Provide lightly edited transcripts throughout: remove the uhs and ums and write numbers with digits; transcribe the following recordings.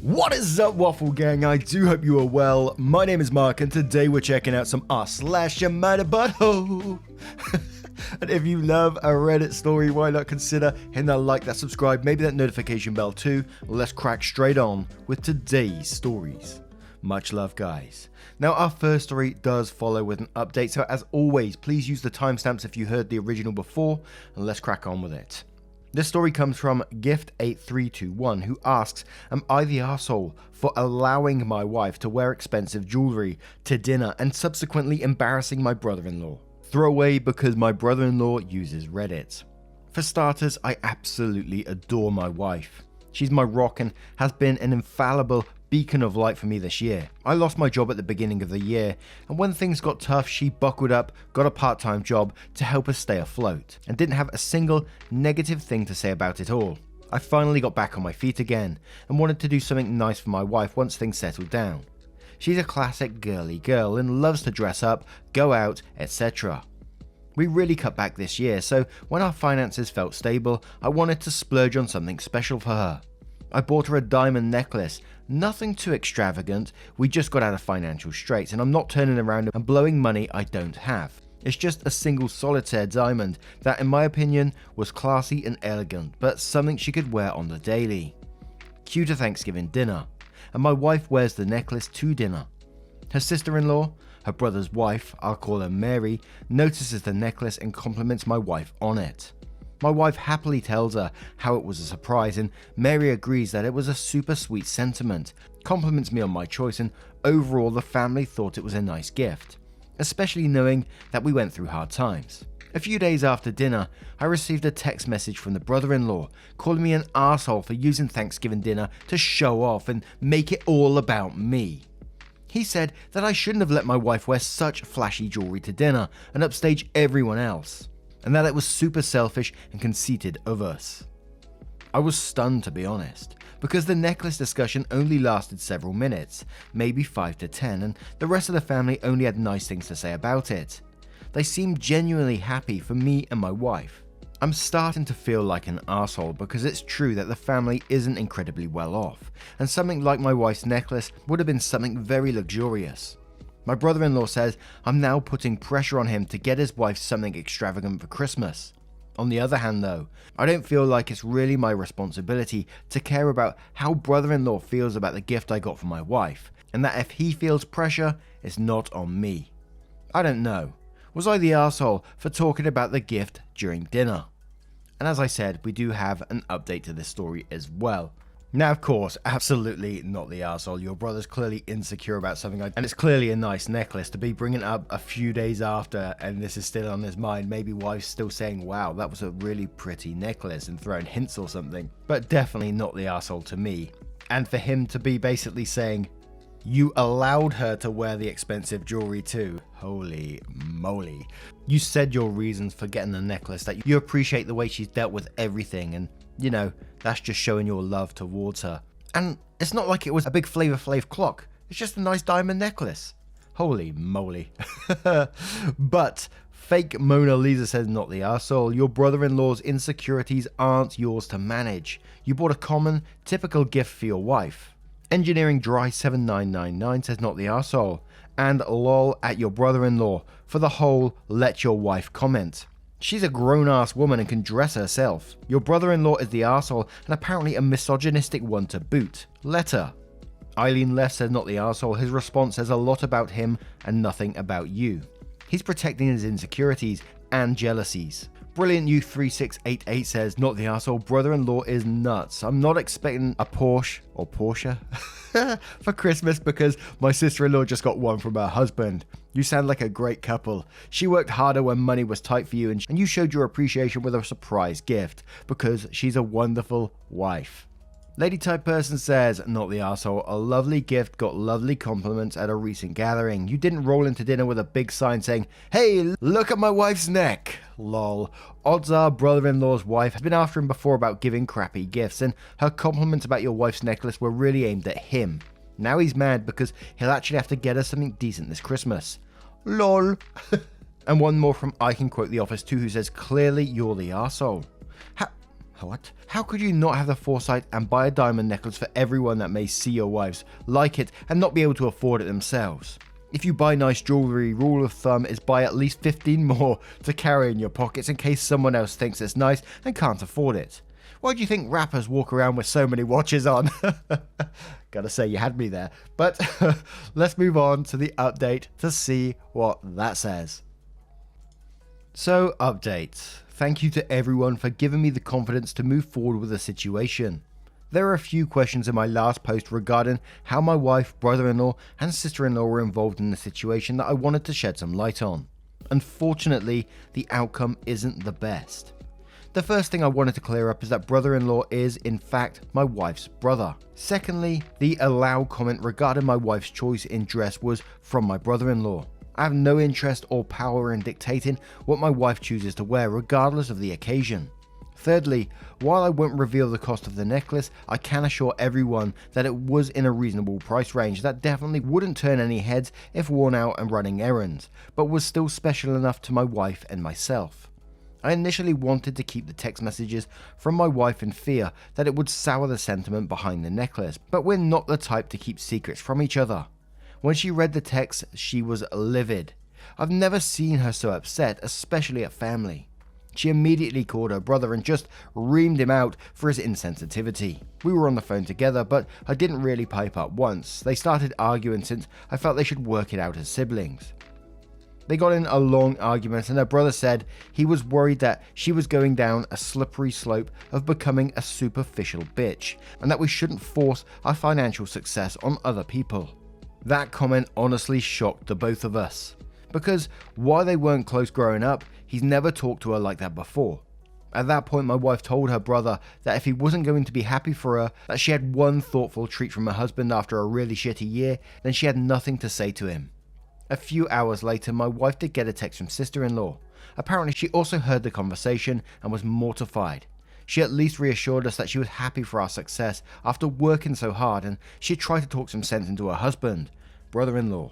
What is up, Waffle Gang? I do hope you are well. My name is Mark, and today we're checking out some r/Yamada butthole. And if you love a Reddit story, why not consider hitting that like, that subscribe, maybe that notification bell too. Let's crack straight on with today's stories. Much love, guys. Now, our first story does follow with an update, so as always, please use the timestamps if you heard the original before, and let's crack on with it. This story comes from Gift8321, who asks, am I the arsehole for allowing my wife to wear expensive jewellery to dinner and subsequently embarrassing my brother-in-law? Throwaway because my brother-in-law uses Reddit. For starters, I absolutely adore my wife. She's my rock and has been an infallible beacon of light for me this year. I lost my job at the beginning of the year, and when things got tough, she buckled up, got a part-time job to help us stay afloat, and didn't have a single negative thing to say about it all. I finally got back on my feet again, and wanted to do something nice for my wife once things settled down. She's a classic girly girl and loves to dress up, go out, etc. We really cut back this year, so when our finances felt stable, I wanted to splurge on something special for her. I bought her a diamond necklace, nothing too extravagant, we just got out of financial straits and I'm not turning around and blowing money I don't have. It's just a single solitaire diamond that in my opinion was classy and elegant, but something she could wear on the daily. Cue to Thanksgiving dinner, and my wife wears the necklace to dinner. Her sister-in-law, her brother's wife, I'll call her Mary, notices the necklace and compliments my wife on it. My wife happily tells her how it was a surprise, and Mary agrees that it was a super sweet sentiment, compliments me on my choice, and overall the family thought it was a nice gift, especially knowing that we went through hard times. A few days after dinner, I received a text message from the brother-in-law calling me an arsehole for using Thanksgiving dinner to show off and make it all about me. He said that I shouldn't have let my wife wear such flashy jewelry to dinner and upstage everyone else, and that it was super selfish and conceited of us. I was stunned, to be honest, because the necklace discussion only lasted several minutes, maybe 5 to 10, and the rest of the family only had nice things to say about it. They seemed genuinely happy for me and my wife. I'm starting to feel like an arsehole because it's true that the family isn't incredibly well off, and something like my wife's necklace would have been something very luxurious. My brother-in-law says I'm now putting pressure on him to get his wife something extravagant for Christmas. On the other hand though, I don't feel like it's really my responsibility to care about how brother-in-law feels about the gift I got for my wife, and that if he feels pressure, it's not on me. I don't know. Was I the arsehole for talking about the gift during dinner? And as I said, we do have an update to this story as well. Now, of course, absolutely not the arsehole. Your brother's clearly insecure about something, and it's clearly a nice necklace to be bringing up a few days after, and this is still on his mind. Maybe wife's still saying, wow, that was a really pretty necklace, and throwing hints or something. But definitely not the arsehole to me. And for him to be basically saying, you allowed her to wear the expensive jewelry too. Holy moly. You said your reasons for getting the necklace, that you appreciate the way she's dealt with everything, and you know, that's just showing your love towards her. And it's not like it was a big Flavor Flav clock. It's just a nice diamond necklace. Holy moly. But fake Mona Lisa says not the arsehole. Your brother-in-law's insecurities aren't yours to manage. You bought a common, typical gift for your wife. Engineering Dry 7999 says not the arsehole. And lol at your brother-in-law for the whole let your wife comment. She's a grown-ass woman and can dress herself. Your brother-in-law is the arsehole and apparently a misogynistic one to boot. Let her. Eileen Left says not the arsehole. His response says a lot about him and nothing about you. He's protecting his insecurities and jealousies. Brilliant Youth 3688 says not the arsehole. Brother-in-law is nuts. I'm not expecting a Porsche or Porsche for Christmas because my sister-in-law just got one from her husband. You sound like a great couple. She worked harder when money was tight for you, and you showed your appreciation with a surprise gift because she's a wonderful wife. Lady Type Person says, not the arsehole. A lovely gift got lovely compliments at a recent gathering. You didn't roll into dinner with a big sign saying, hey, look at my wife's neck. Lol. Odds are brother-in-law's wife has been after him before about giving crappy gifts, and her compliments about your wife's necklace were really aimed at him. Now he's mad because he'll actually have to get her something decent this Christmas. Lol. And one more from I Can Quote The Office 2 who says, clearly you're the arsehole. What? How could you not have the foresight and buy a diamond necklace for everyone that may see your wives, like it, and not be able to afford it themselves? If you buy nice jewellery, rule of thumb is buy at least 15 more to carry in your pockets in case someone else thinks it's nice and can't afford it. Why do you think rappers walk around with so many watches on? Gotta say, you had me there. But let's move on to the update to see what that says. So, update. Thank you to everyone for giving me the confidence to move forward with the situation. There are a few questions in my last post regarding how my wife, brother-in-law and sister-in-law were involved in the situation that I wanted to shed some light on. Unfortunately, the outcome isn't the best. The first thing I wanted to clear up is that brother-in-law is, in fact, my wife's brother. Secondly, the allow comment regarding my wife's choice in dress was from my brother-in-law. I have no interest or power in dictating what my wife chooses to wear, regardless of the occasion. Thirdly, while I won't reveal the cost of the necklace, I can assure everyone that it was in a reasonable price range that definitely wouldn't turn any heads if worn out and running errands, but was still special enough to my wife and myself. I initially wanted to keep the text messages from my wife in fear that it would sour the sentiment behind the necklace, but we're not the type to keep secrets from each other. When she read the text, she was livid. I've never seen her so upset, especially at family. She immediately called her brother and just reamed him out for his insensitivity. We were on the phone together, but I didn't really pipe up once. They started arguing since I felt they should work it out as siblings. They got in a long argument and her brother said he was worried that she was going down a slippery slope of becoming a superficial bitch and that we shouldn't force our financial success on other people. That comment honestly shocked the both of us. Because while they weren't close growing up, he's never talked to her like that before. At that point, my wife told her brother that if he wasn't going to be happy for her, that she had one thoughtful treat from her husband after a really shitty year, then she had nothing to say to him. A few hours later, my wife did get a text from sister-in-law. Apparently, she also heard the conversation and was mortified. She at least reassured us that she was happy for our success after working so hard, and she tried to talk some sense into her husband, brother-in-law.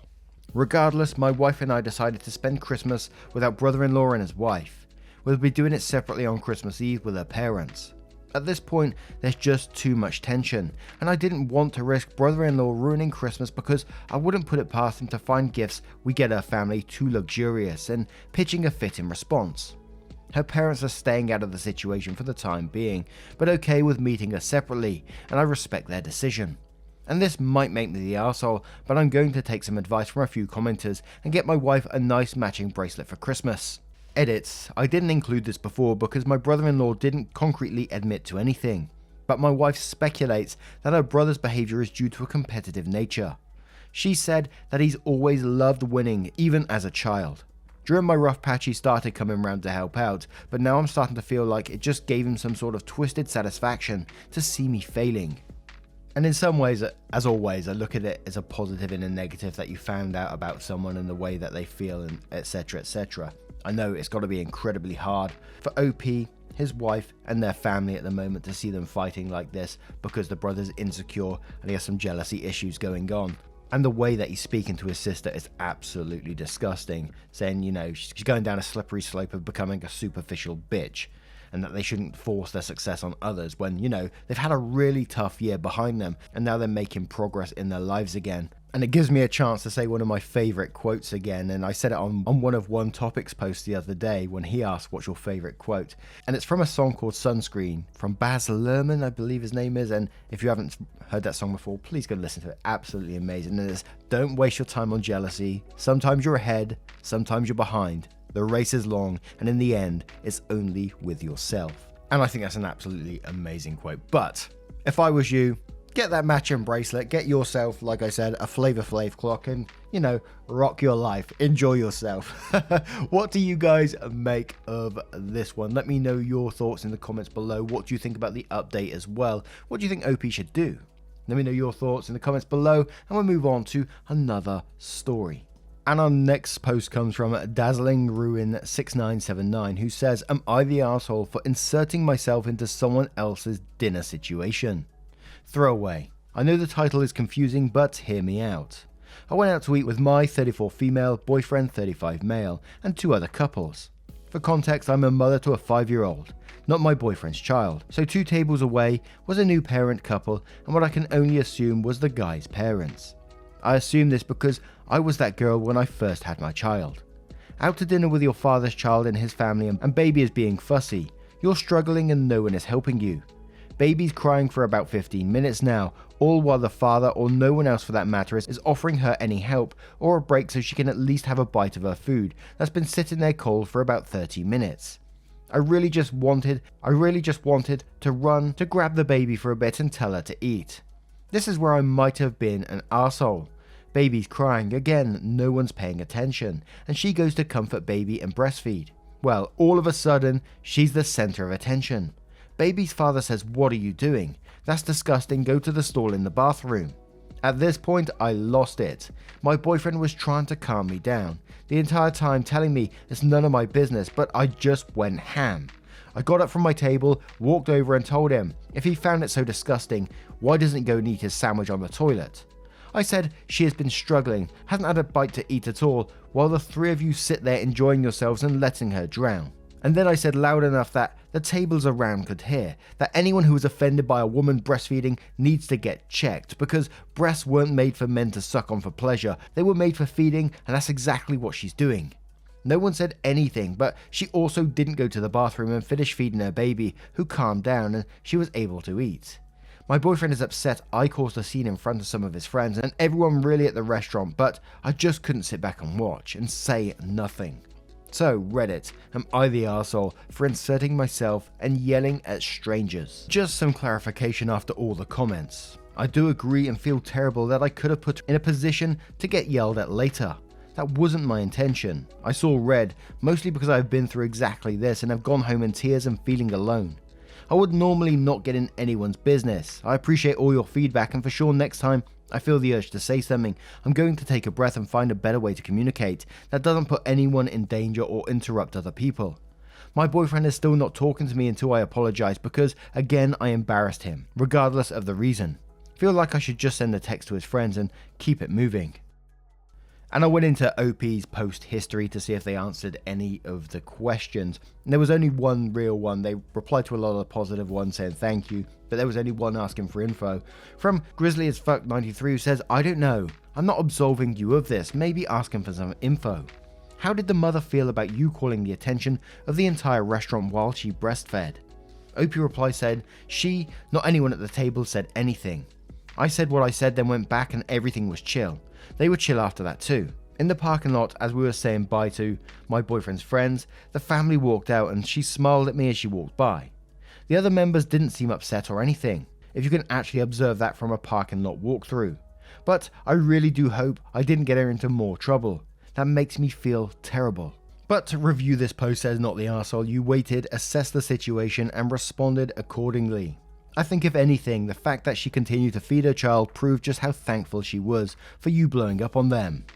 Regardless, my wife and I decided to spend Christmas without brother-in-law and his wife. We'll be doing it separately on Christmas Eve with her parents. At this point, there's just too much tension, and I didn't want to risk brother-in-law ruining Christmas because I wouldn't put it past him to find gifts we get her family too luxurious and pitching a fit in response. Her parents are staying out of the situation for the time being, but okay with meeting us separately, and I respect their decision. And this might make me the arsehole, but I'm going to take some advice from a few commenters and get my wife a nice matching bracelet for Christmas. Edits. I didn't include this before because my brother-in-law didn't concretely admit to anything, but my wife speculates that her brother's behaviour is due to a competitive nature. She said that he's always loved winning, even as a child. During my rough patch he started coming round to help out, but now I'm starting to feel like it just gave him some sort of twisted satisfaction to see me failing. And in some ways, as always, I look at it as a positive and a negative that you found out about someone and the way that they feel and etc, etc. I know it's got to be incredibly hard for OP, his wife and their family at the moment to see them fighting like this because the brother's insecure and he has some jealousy issues going on. And the way that he's speaking to his sister is absolutely disgusting, saying, you know, she's going down a slippery slope of becoming a superficial bitch, and that they shouldn't force their success on others when, you know, they've had a really tough year behind them and now they're making progress in their lives again. And it gives me a chance to say one of my favourite quotes again, and I said it on one of One Topic's posts the other day when he asked what's your favourite quote, and it's from a song called Sunscreen from Baz Luhrmann, I believe his name is, and if you haven't heard that song before, please go listen to it. Absolutely amazing. And it's, don't waste your time on jealousy. Sometimes you're ahead, sometimes you're behind. The race is long, and in the end, it's only with yourself. And I think that's an absolutely amazing quote. But if I was you, get that matching bracelet, get yourself, like I said, a Flavor Flav clock, and, you know, rock your life. Enjoy yourself. What do you guys make of this one? Let me know your thoughts in the comments below. What do you think about the update as well? What do you think OP should do? Let me know your thoughts in the comments below, and we'll move on to another story. And our next post comes from Dazzling Ruin 6979, who says, am I the asshole for inserting myself into someone else's dinner situation? Throwaway. I know the title is confusing, but hear me out. I went out to eat with my 34 female, boyfriend 35 male, and 2 other couples. For context, I'm a mother to a 5-year-old, not my boyfriend's child, so 2 tables away was a new parent couple and what I can only assume was the guy's parents. I assume this because I was that girl when I first had my child. Out to dinner with your father's child and his family and baby is being fussy. You're struggling and no one is helping you. Baby's crying for about 15 minutes now, all while the father, or no one else for that matter, is offering her any help or a break so she can at least have a bite of her food that's been sitting there cold for about 30 minutes. I really just wanted to run to grab the baby for a bit and tell her to eat. This is where I might have been an arsehole. Baby's crying, again, no one's paying attention, and she goes to comfort baby and breastfeed. Well, all of a sudden, she's the center of attention. Baby's father says, "What are you doing? That's disgusting, go to the stall in the bathroom." At this point, I lost it. My boyfriend was trying to calm me down, the entire time telling me it's none of my business, but I just went ham. I got up from my table, walked over and told him, if he found it so disgusting, why doesn't he go and eat his sandwich on the toilet? I said she has been struggling, hasn't had a bite to eat at all, while the 3 of you sit there enjoying yourselves and letting her drown. And then I said loud enough that the tables around could hear that anyone who was offended by a woman breastfeeding needs to get checked because breasts weren't made for men to suck on for pleasure, they were made for feeding, and that's exactly what she's doing. No one said anything, but she also didn't go to the bathroom and finish feeding her baby, who calmed down and she was able to eat. My boyfriend is upset I caused a scene in front of some of his friends and everyone really at the restaurant, but I just couldn't sit back and watch and say nothing. So, Reddit, am I the arsehole for inserting myself and yelling at strangers? Just some clarification after all the comments. I do agree and feel terrible that I could have put in a position to get yelled at later. That wasn't my intention. I saw red, mostly because I've been through exactly this and have gone home in tears and feeling alone. I would normally not get in anyone's business. I appreciate all your feedback and for sure next time I feel the urge to say something, I'm going to take a breath and find a better way to communicate that doesn't put anyone in danger or interrupt other people. My boyfriend is still not talking to me until I apologize because, again, I embarrassed him, regardless of the reason. Feel like I should just send a text to his friends and keep it moving. And I went into OP's post history to see if they answered any of the questions. And there was only one real one. They replied to a lot of the positive ones saying thank you, but there was only one asking for info. From GrizzlyAsFuck93 who says, I don't know. I'm not absolving you of this, maybe asking for some info. How did the mother feel about you calling the attention of the entire restaurant while she breastfed? OP reply said, she, not anyone at the table said anything. I said what I said, then went back and everything was chill. They were chill after that too. In the parking lot, as we were saying bye to my boyfriend's friends, the family walked out and she smiled at me as she walked by. The other members didn't seem upset or anything, if you can actually observe that from a parking lot walkthrough. But I really do hope I didn't get her into more trouble. That makes me feel terrible. But to review this post says not the arsehole, you waited, assessed the situation and responded accordingly. I think if anything, the fact that she continued to feed her child proved just how thankful she was for you blowing up on them.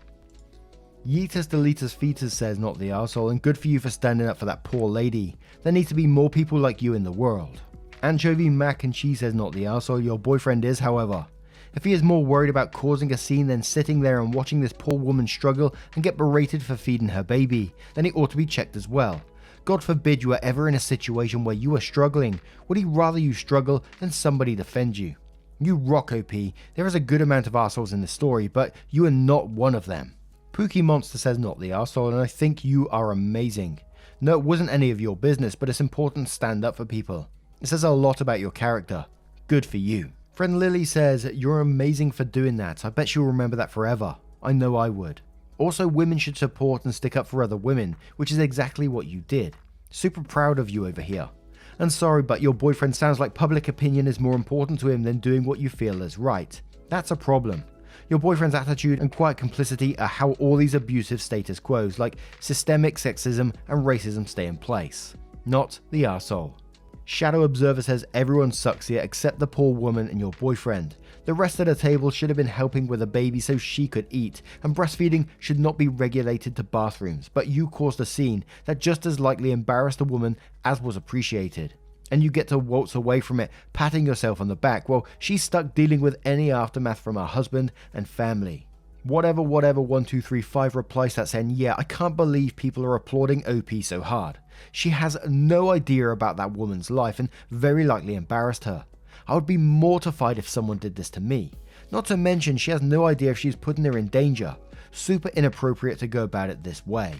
Yeetus Deletus Fetus says not the arsehole, and good for you for standing up for that poor lady. There need to be more people like you in the world. Anchovy Mac and Cheese says not the arsehole, your boyfriend is however. If he is more worried about causing a scene than sitting there and watching this poor woman struggle and get berated for feeding her baby, then he ought to be checked as well. God forbid you are ever in a situation where you are struggling. Would he rather you struggle than somebody defend you? You rock, OP. There is a good amount of arseholes in the story, but you are not one of them. Pookie Monster says not the arsehole, and I think you are amazing. No, it wasn't any of your business, but it's important to stand up for people. It says a lot about your character. Good for you. Friend Lily says, you're amazing for doing that. I bet you'll remember that forever. I know I would. Also, women should support and stick up for other women, which is exactly what you did. Super proud of you over here. And sorry, but your boyfriend sounds like public opinion is more important to him than doing what you feel is right. That's a problem. Your boyfriend's attitude and quiet complicity are how all these abusive status quos like systemic sexism and racism stay in place. Not the arsehole. Shadow Observer says everyone sucks here except the poor woman and your boyfriend. The rest of the table should have been helping with a baby so she could eat, and breastfeeding should not be regulated to bathrooms, but you caused a scene that just as likely embarrassed a woman as was appreciated. And you get to waltz away from it, patting yourself on the back while she's stuck dealing with any aftermath from her husband and family. Whatever 1235 replies that saying, yeah, I can't believe people are applauding OP so hard. She has no idea about that woman's life and very likely embarrassed her. I would be mortified if someone did this to me. Not to mention she has no idea if she's putting her in danger. Super inappropriate to go about it this way.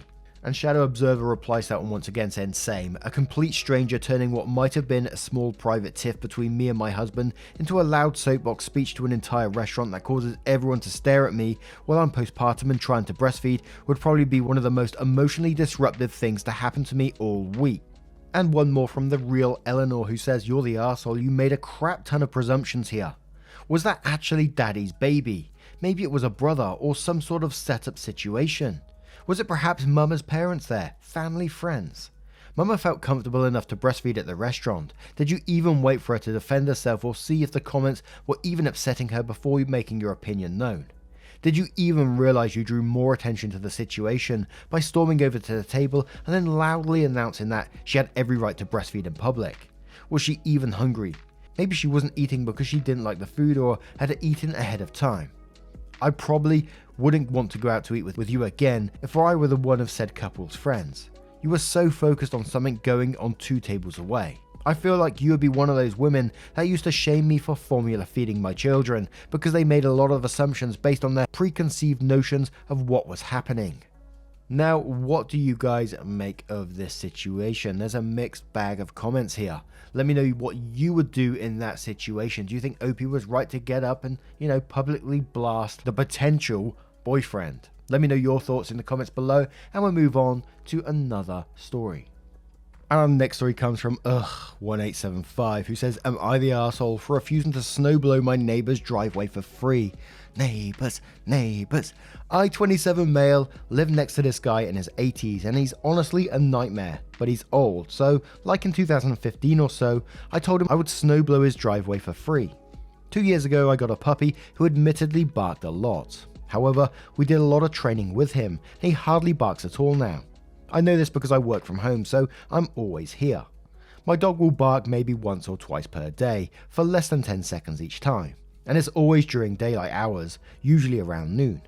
And Shadow Observer replies to that one once again saying same, a complete stranger turning what might have been a small private tiff between me and my husband into a loud soapbox speech to an entire restaurant that causes everyone to stare at me while I'm postpartum and trying to breastfeed would probably be one of the most emotionally disruptive things to happen to me all week. And one more from the real Eleanor who says, you're the arsehole, you made a crap ton of presumptions here. Was that actually daddy's baby? Maybe it was a brother or some sort of setup situation. Was it perhaps Mama's parents there? Family, friends? Mama felt comfortable enough to breastfeed at the restaurant. Did you even wait for her to defend herself or see if the comments were even upsetting her before making your opinion known? Did you even realize you drew more attention to the situation by storming over to the table and then loudly announcing that she had every right to breastfeed in public? Was she even hungry? Maybe she wasn't eating because she didn't like the food or had eaten ahead of time. I probably wouldn't want to go out to eat with you again if I were the one of said couple's friends. You were so focused on something going on 2 tables away. I feel like you would be one of those women that used to shame me for formula feeding my children because they made a lot of assumptions based on their preconceived notions of what was happening. Now, what do you guys make of this situation? There's a mixed bag of comments here. Let me know what you would do in that situation. Do you think Opie was right to get up and, publicly blast the potential boyfriend? Let me know your thoughts in the comments below, and we'll move on to another story. And our next story comes from 1875, who says, am I the arsehole for refusing to snowblow my neighbour's driveway for free? Neighbours, neighbours. I, 27 male, live next to this guy in his 80s, and he's honestly a nightmare, but he's old, so like in 2015 or so, I told him I would snowblow his driveway for free. 2 years ago, I got a puppy who admittedly barked a lot. However, we did a lot of training with him, and he hardly barks at all now. I know this because I work from home, so I'm always here. My dog will bark maybe once or twice per day, for less than 10 seconds each time, and it's always during daylight hours, usually around noon.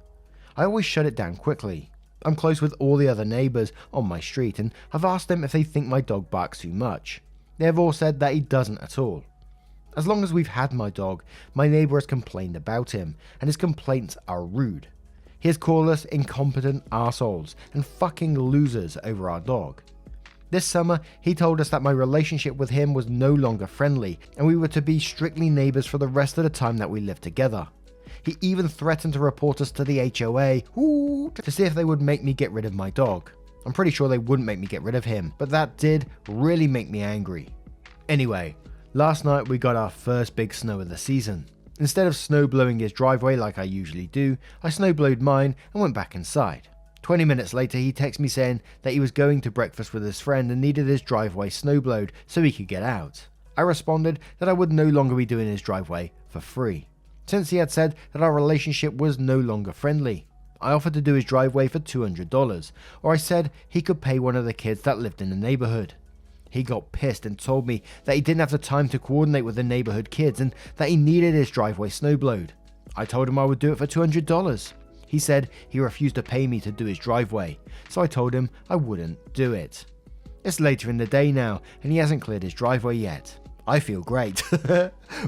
I always shut it down quickly. I'm close with all the other neighbours on my street, and I've asked them if they think my dog barks too much. They have all said that he doesn't at all. As long as we've had my dog, my neighbour has complained about him, and his complaints are rude. He has called us incompetent arseholes and fucking losers over our dog. This summer, he told us that my relationship with him was no longer friendly, and we were to be strictly neighbours for the rest of the time that we lived together. He even threatened to report us to the HOA to see if they would make me get rid of my dog. I'm pretty sure they wouldn't make me get rid of him, but that did really make me angry. Anyway, last night we got our first big snow of the season. Instead of snow blowing his driveway like I usually do, I snow blowed mine and went back inside. 20 minutes later, he texted me saying that he was going to breakfast with his friend and needed his driveway snow blowed so he could get out. I responded that I would no longer be doing his driveway for free, since he had said that our relationship was no longer friendly. I offered to do his driveway for $200, or I said he could pay one of the kids that lived in the neighborhood. He got pissed and told me that he didn't have the time to coordinate with the neighborhood kids and that he needed his driveway snowblowed. I told him I would do it for $200. He said he refused to pay me to do his driveway, so I told him I wouldn't do it. It's later in the day now, and he hasn't cleared his driveway yet. I feel great.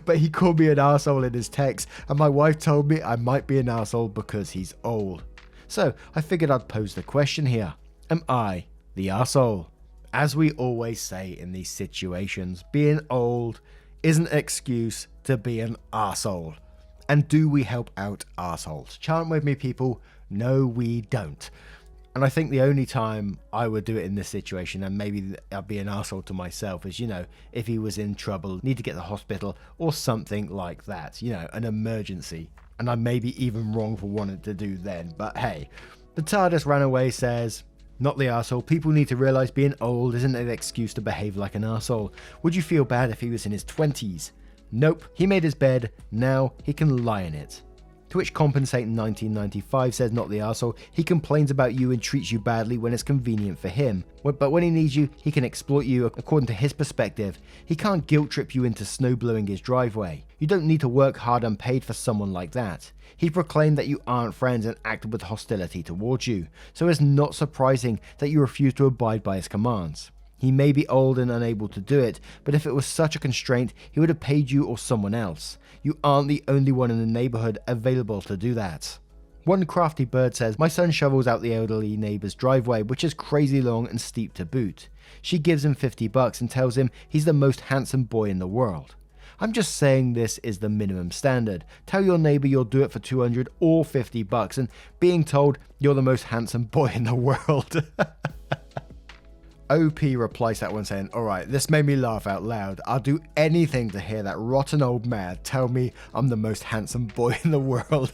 But he called me an arsehole in his text, and my wife told me I might be an arsehole because he's old. So I figured I'd pose the question here. Am I the arsehole? As we always say in these situations, being old isn't an excuse to be an arsehole. And do we help out arseholes? Chant with me, people. No, we don't. And I think the only time I would do it in this situation, and maybe I'd be an arsehole to myself, is, if he was in trouble, need to get to the hospital or something like that, an emergency. And I may be even wrong for wanting to do then. But hey, the TARDIS ran away says, not the arsehole. People need to realise being old isn't an excuse to behave like an arsehole. Would you feel bad if he was in his 20s? Nope, he made his bed, now he can lie in it. To which Compensate 1995 says, not the arsehole. He complains about you and treats you badly when it's convenient for him. But when he needs you, he can exploit you according to his perspective. He can't guilt trip you into snow blowing his driveway. You don't need to work hard unpaid for someone like that. He proclaimed that you aren't friends and acted with hostility towards you, so it's not surprising that you refuse to abide by his commands. He may be old and unable to do it, but if it was such a constraint, he would have paid you or someone else. You aren't the only one in the neighborhood available to do that. One crafty bird says, my son shovels out the elderly neighbor's driveway, which is crazy long and steep to boot. She gives him $50 and tells him he's the most handsome boy in the world. I'm just saying this is the minimum standard. Tell your neighbor you'll do it for $200 or $50 and being told you're the most handsome boy in the world. OP replies to that one saying, alright, this made me laugh out loud. I'll do anything to hear that rotten old man tell me I'm the most handsome boy in the world.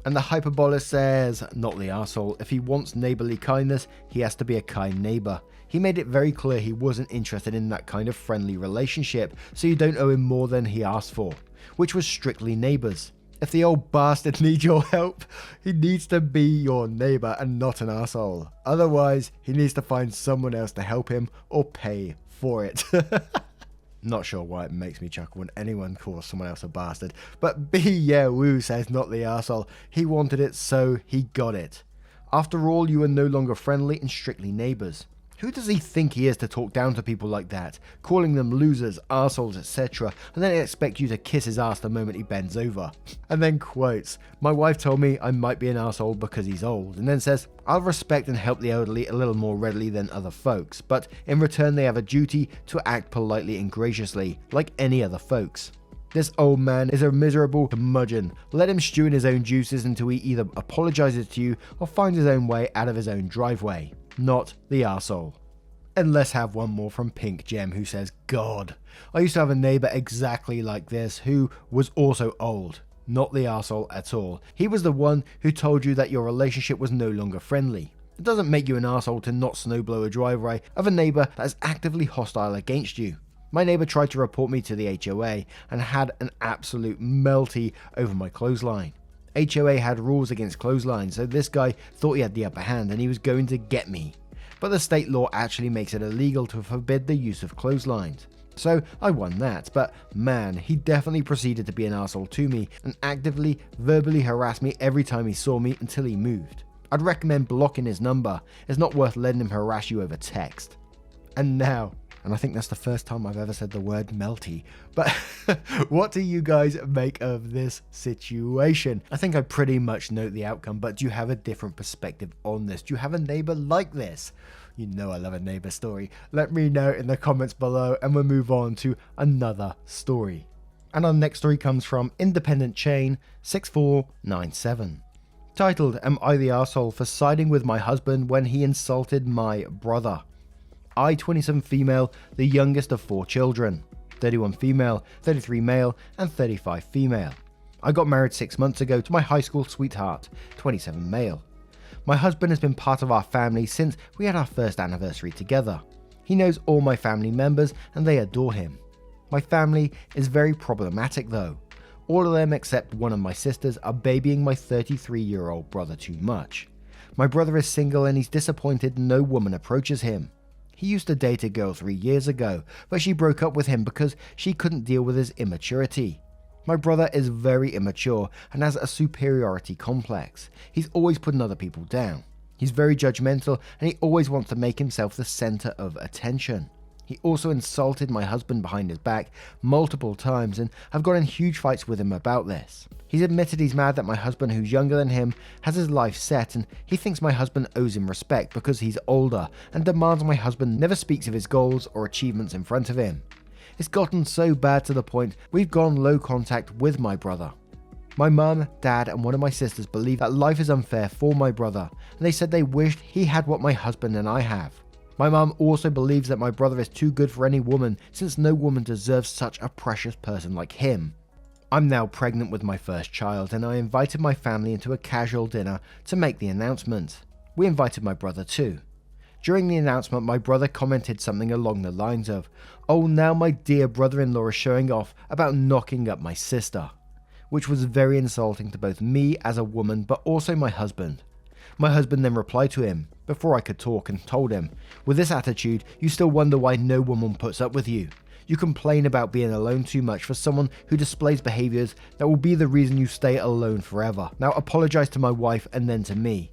And the hyperbolist says, not the arsehole. If he wants neighborly kindness, he has to be a kind neighbor. He made it very clear he wasn't interested in that kind of friendly relationship, so you don't owe him more than he asked for, which was strictly neighbors. If the old bastard needs your help, he needs to be your neighbor and not an arsehole. Otherwise, he needs to find someone else to help him or pay for it. Not sure why it makes me chuckle when anyone calls someone else a bastard, but B Yeah Woo says not the arsehole. He wanted it, so he got it. After all, you are no longer friendly and strictly neighbors. Who does he think he is to talk down to people like that, calling them losers, arseholes, etc., and then expect you to kiss his ass the moment he bends over? And then quotes, my wife told me I might be an arsehole because he's old, and then says, I'll respect and help the elderly a little more readily than other folks, but in return they have a duty to act politely and graciously, like any other folks. This old man is a miserable curmudgeon. Let him stew in his own juices until he either apologizes to you or finds his own way out of his own driveway. Not the arsehole. And let's have one more from Pink Gem who says, God, I used to have a neighbor exactly like this who was also old. Not the arsehole at all. He was the one who told you that your relationship was no longer friendly. It doesn't make you an arsehole to not snowblow a driveway of a neighbor that is actively hostile against you. My neighbor tried to report me to the HOA and had an absolute melty over my clothesline. HOA had rules against clotheslines, so this guy thought he had the upper hand and he was going to get me. But the state law actually makes it illegal to forbid the use of clotheslines. So I won that, but man, he definitely proceeded to be an arsehole to me and actively, verbally harassed me every time he saw me until he moved. I'd recommend blocking his number. It's not worth letting him harass you over text. And now, and I think that's the first time I've ever said the word melty, but what do you guys make of this situation? I think I pretty much know the outcome, but do you have a different perspective on this? Do you have a neighbor like this? You know I love a neighbor story. Let me know in the comments below and we'll move on to another story. And our next story comes from Independent Chain 6497. Titled, Am I the Arsehole for siding with my husband when he insulted my brother? I, 27 female, the youngest of 4 children, 31 female, 33 male, and 35 female. I got married 6 months ago to my high school sweetheart, 27 male. My husband has been part of our family since we had our first anniversary together. He knows all my family members and they adore him. My family is very problematic though. All of them except one of my sisters are babying my 33-year-old brother too much. My brother is single and he's disappointed no woman approaches him. He used to date a girl 3 years ago, but she broke up with him because she couldn't deal with his immaturity. My brother is very immature and has a superiority complex. He's always putting other people down. He's very judgmental and he always wants to make himself the center of attention. He also insulted my husband behind his back multiple times and I've got in huge fights with him about this. He's admitted he's mad that my husband, who's younger than him, has his life set and he thinks my husband owes him respect because he's older and demands my husband never speaks of his goals or achievements in front of him. It's gotten so bad to the point we've gone low contact with my brother. My mum, dad and one of my sisters believe that life is unfair for my brother and they said they wished he had what my husband and I have. My mum also believes that my brother is too good for any woman since no woman deserves such a precious person like him. I'm now pregnant with my first child and I invited my family into a casual dinner to make the announcement. We invited my brother too. During the announcement, my brother commented something along the lines of, "Oh, now my dear brother-in-law is showing off about knocking up my sister," which was very insulting to both me as a woman but also my husband. My husband then replied to him, before I could talk, and told him, "With this attitude, you still wonder why no woman puts up with you. You complain about being alone too much for someone who displays behaviors that will be the reason you stay alone forever. Now apologize to my wife and then to me."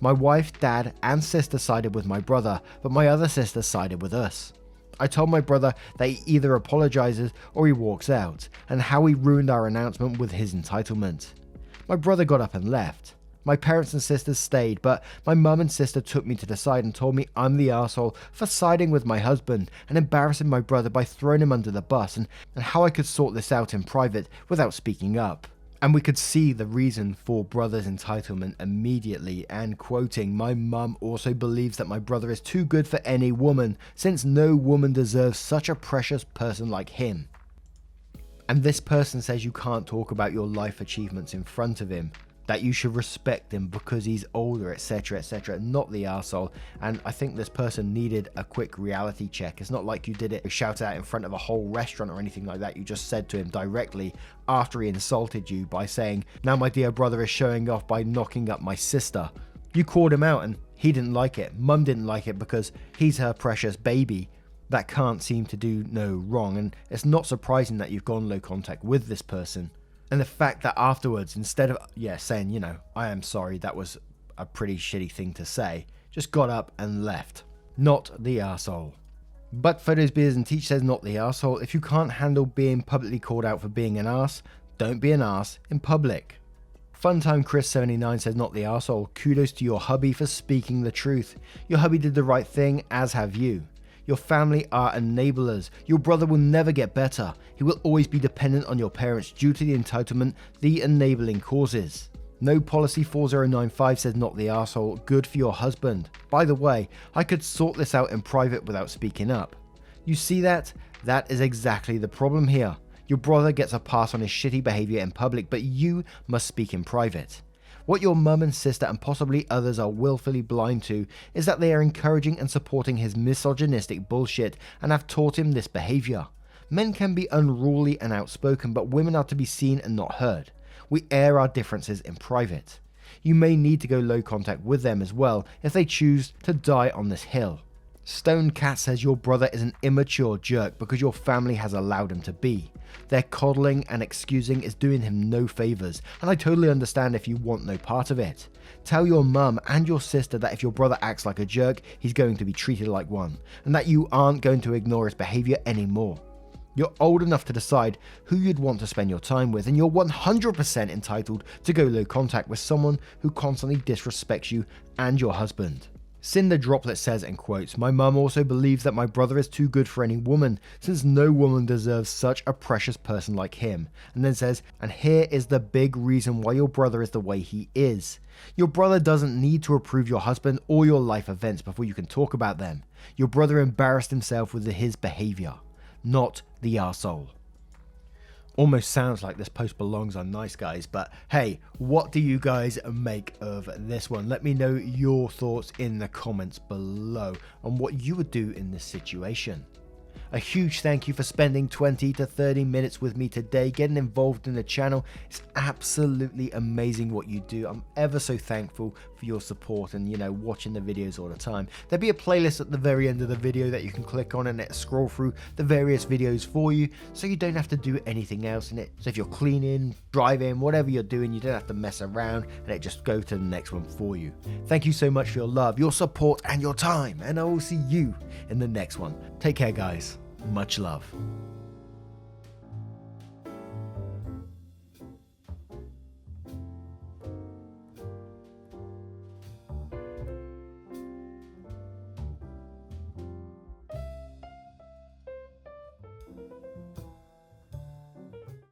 My wife, dad, and sister sided with my brother, but my other sister sided with us. I told my brother that he either apologizes or he walks out, and how he ruined our announcement with his entitlement. My brother got up and left. My parents and sisters stayed, but my mum and sister took me to the side and told me I'm the arsehole for siding with my husband and embarrassing my brother by throwing him under the bus, and how I could sort this out in private without speaking up. And we could see the reason for brother's entitlement immediately, and quoting, my mum also believes that my brother is too good for any woman, since no woman deserves such a precious person like him. And this person says you can't talk about your life achievements in front of him, that you should respect him because he's older, etc, etc, not the arsehole. And I think this person needed a quick reality check. It's not like you did it, shout out in front of a whole restaurant or anything like that. You just said to him directly after he insulted you by saying, now my dear brother is showing off by knocking up my sister. You called him out and he didn't like it. Mum didn't like it because he's her precious baby that can't seem to do no wrong. And it's not surprising that you've gone low contact with this person. And the fact that afterwards, instead of, saying, you know, I am sorry, that was a pretty shitty thing to say, just got up and left. Not the arsehole. But Photos, Beers and Teach says not the arsehole. If you can't handle being publicly called out for being an arse, don't be an arse in public. Funtime Chris 79 says not the arsehole. Kudos to your hubby for speaking the truth. Your hubby did the right thing, as have you. Your family are enablers. Your brother will never get better. He will always be dependent on your parents due to the entitlement the enabling causes. No Policy 4095 says not the arsehole. Good for your husband. By the way, I could sort this out in private without speaking up. You see that? That is exactly the problem here. Your brother gets a pass on his shitty behavior in public, but you must speak in private. What your mum and sister and possibly others are willfully blind to is that they are encouraging and supporting his misogynistic bullshit and have taught him this behavior. Men can be unruly and outspoken, but women are to be seen and not heard. We air our differences in private. You may need to go low contact with them as well if they choose to die on this hill. Stone Cat says your brother is an immature jerk because your family has allowed him to be. Their coddling and excusing is doing him no favours, and I totally understand if you want no part of it. Tell your mum and your sister that if your brother acts like a jerk, he's going to be treated like one, and that you aren't going to ignore his behaviour anymore. You're old enough to decide who you'd want to spend your time with, and you're 100% entitled to go low contact with someone who constantly disrespects you and your husband. Cinder Droplet says in quotes, my mum also believes that my brother is too good for any woman, since no woman deserves such a precious person like him. And then says, and here is the big reason why your brother is the way he is. Your brother doesn't need to approve your husband or your life events before you can talk about them. Your brother embarrassed himself with his behaviour, not the arsehole. Almost sounds like this post belongs on Nice Guys, but hey, what do you guys make of this one? Let me know your thoughts in the comments below on what you would do in this situation. A huge thank you for spending 20 to 30 minutes with me today, getting involved in the channel. It's absolutely amazing what you do. I'm ever so thankful for your support and, you know, watching the videos all the time. There'll be a playlist at the very end of the video that you can click on and it'll scroll through the various videos for you, so you don't have to do anything else in it. So if you're cleaning, driving, whatever you're doing, you don't have to mess around and it just go to the next one for you. Thank you so much for your love, your support and your time, and I will see you in the next one. Take care, guys. Much love.